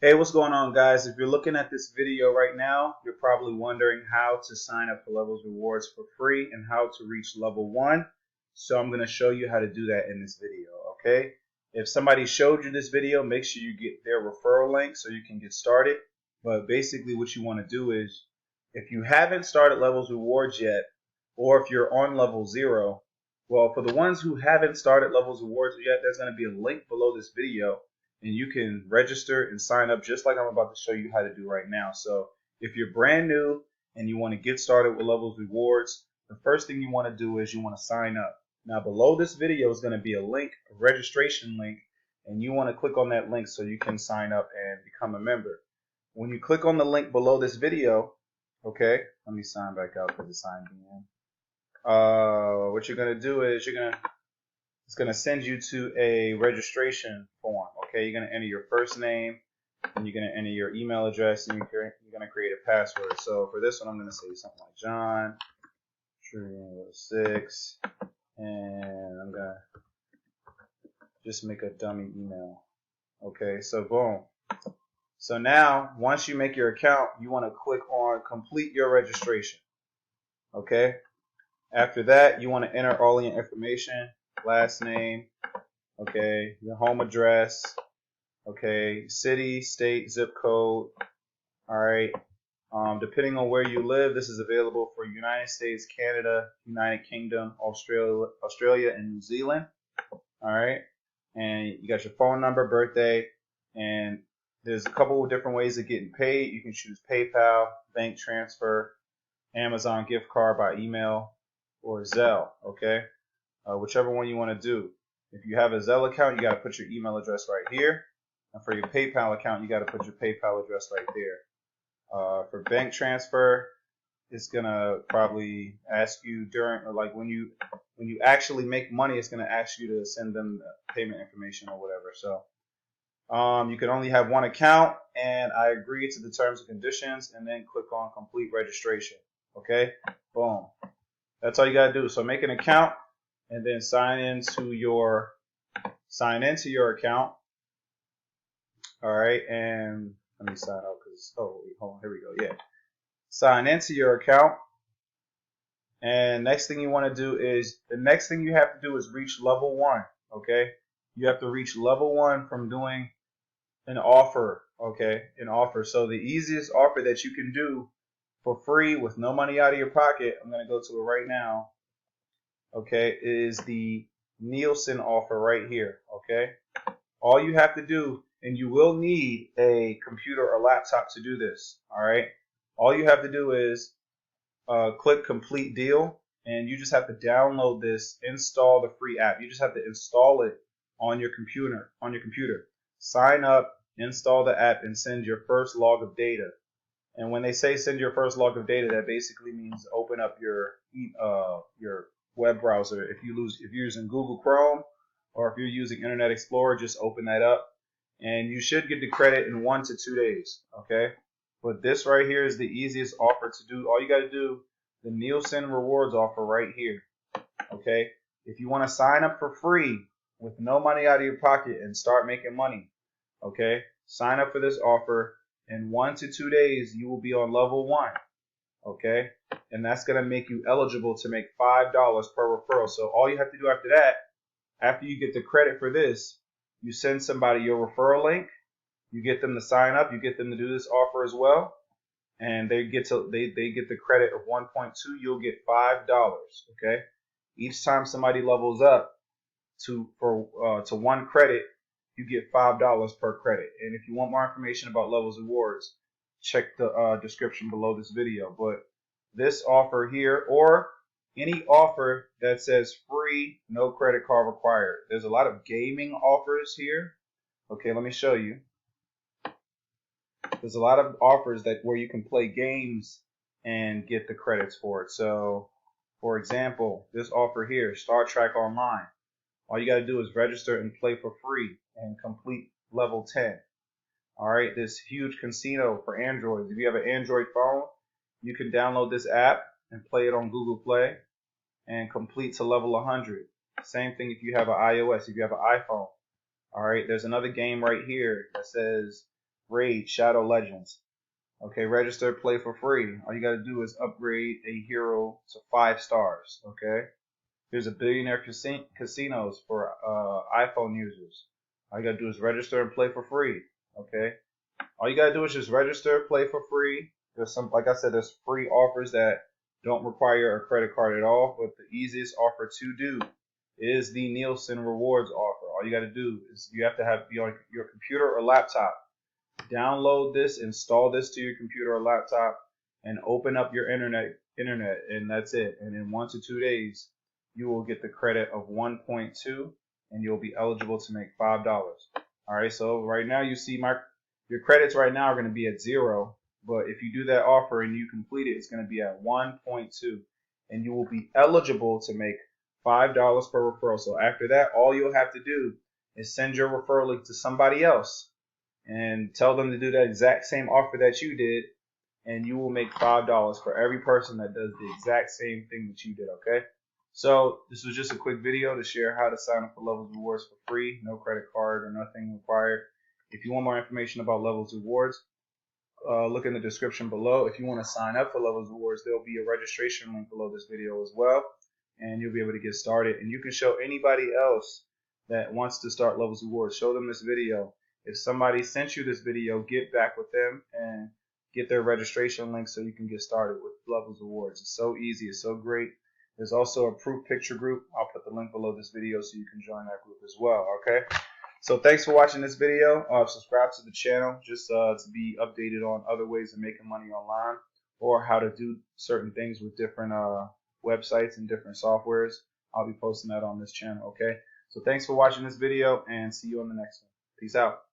Hey, what's going on, guys? If you're looking at this video right now, you're probably wondering how to sign up for Levels Rewards for free and how to reach level 1. So I'm going to show you how to do that in this video, okay? If somebody showed you this video, make sure you get their referral link so you can get started. But basically what you want to do is, if you haven't started Levels Rewards yet, or if you're on level 0, well, for the ones who haven't started Levels Rewards yet, there's going to be a link below this video and you can register and sign up just like I'm about to show you how to do right now. So if you're brand new and you want to get started with Levels Rewards, the first thing you want to do is you want to sign up. Now below this video is going to be a link, a registration link, and you want to click on that link so you can sign up and become a member. When you click on the link below this video, okay, let me sign back out because it's signed in. What you're going to do is it's going to send you to a registration form. Okay, you're going to enter your first name, and you're going to enter your email address, and you're going to create a password. So for this one, I'm going to say something like John 6, and I'm going to just make a dummy email. Okay, so boom. So now, once you make your account, you want to click on complete your registration. Okay, after that, you want to enter all your information, last name, okay, your home address, okay, city, state, zip code. All right. Depending on where you live, this is available for United States, Canada, United Kingdom, Australia, and New Zealand. All right. And you got your phone number, birthday, and there's a couple of different ways of getting paid. You can choose PayPal, bank transfer, Amazon gift card by email, or Zelle. Okay. Whichever one you want to do. If you have a Zelle account, you got to put your email address right here. And for your PayPal account, you got to put your PayPal address right there. For bank transfer, it's gonna probably ask you during, or like when you actually make money, it's gonna ask you to send them payment information or whatever. So you can only have one account, and I agree to the terms and conditions, and then click on complete registration. Okay, boom. That's all you gotta do. So make an account, and then sign into your account. All right, and let me sign out because hold on, here we go. Yeah, sign into your account, and next thing you want to do is the next thing you have to do is reach level 1. Okay, you have to reach level 1 from doing an offer. Okay, an offer. So the easiest offer that you can do for free with no money out of your pocket, I'm gonna go to it right now. Okay, is the Nielsen offer right here. Okay, all you have to do, and you will need a computer or laptop to do this. All right, all you have to do is click complete deal, and you just have to download this, install the free app. You just have to install it on your computer. Sign up, install the app, and send your first log of data. And when they say send your first log of data, that basically means open up your web browser. If you're using Google Chrome, or if you're using Internet Explorer, just open that up, and you should get the credit in 1 to 2 days. Okay, but this right here is the easiest offer to do. All you got to do, the Nielsen rewards offer right here. Okay, if you want to sign up for free with no money out of your pocket and start making money, okay, sign up for this offer. In 1 to 2 days, you will be on level 1. Okay, and that's gonna make you eligible to make $5 per referral. So all you have to do after that, after you get the credit for this, you send somebody your referral link, you get them to sign up, you get them to do this offer as well, and they get the credit of 1.2. You'll get $5. Okay, each time somebody levels up to 1 credit, you get $5 per credit. And if you want more information about Levels Rewards, check the description below this video. But this offer here, or any offer that says free, no credit card required. There's a lot of gaming offers here. Okay, let me show you. There's a lot of offers where you can play games and get the credits for it. So, for example, this offer here, Star Trek Online. All you got to do is register and play for free and complete level 10. All right, this huge casino for Android. If you have an Android phone, you can download this app and play it on Google Play and complete to level 100. Same thing if you have an iOS, if you have an iPhone. All right, there's another game right here that says Raid, Shadow Legends. Okay, register, play for free. All you gotta do is upgrade a hero to 5 stars. Okay. Here's a billionaire casinos for iPhone users. All you gotta do is register and play for free. Okay. All you gotta do is just register, play for free. There's some, like I said, there's free offers that don't require a credit card at all. But the easiest offer to do is the Nielsen Rewards offer. All you gotta do is you have to be on your computer or laptop. Download this, install this to your computer or laptop, and open up your internet, and that's it. And in 1 to 2 days, you will get the credit of 1.2, and you'll be eligible to make $5. All right, so right now you see your credits right now are going to be at 0, but if you do that offer and you complete it, it's going to be at 1.2, and you will be eligible to make $5 per referral. So after that, all you'll have to do is send your referral link to somebody else and tell them to do that exact same offer that you did, and you will make $5 for every person that does the exact same thing that you did. Okay, so this was just a quick video to share how to sign up for Levels Rewards for free, no credit card or nothing required. If you want more information about Levels Rewards, look in the description below. If you want to sign up for Levels Rewards, there'll be a registration link below this video as well, and you'll be able to get started. And you can show anybody else that wants to start Levels Rewards, show them this video. If somebody sent you this video, get back with them and get their registration link so you can get started with Levels Rewards. It's so easy. It's so great. There's also a proof picture group. I'll put the link below this video so you can join that group as well. Okay. So thanks for watching this video. Subscribe to the channel just to be updated on other ways of making money online or how to do certain things with different websites and different softwares. I'll be posting that on this channel. Okay. So thanks for watching this video and see you on the next one. Peace out.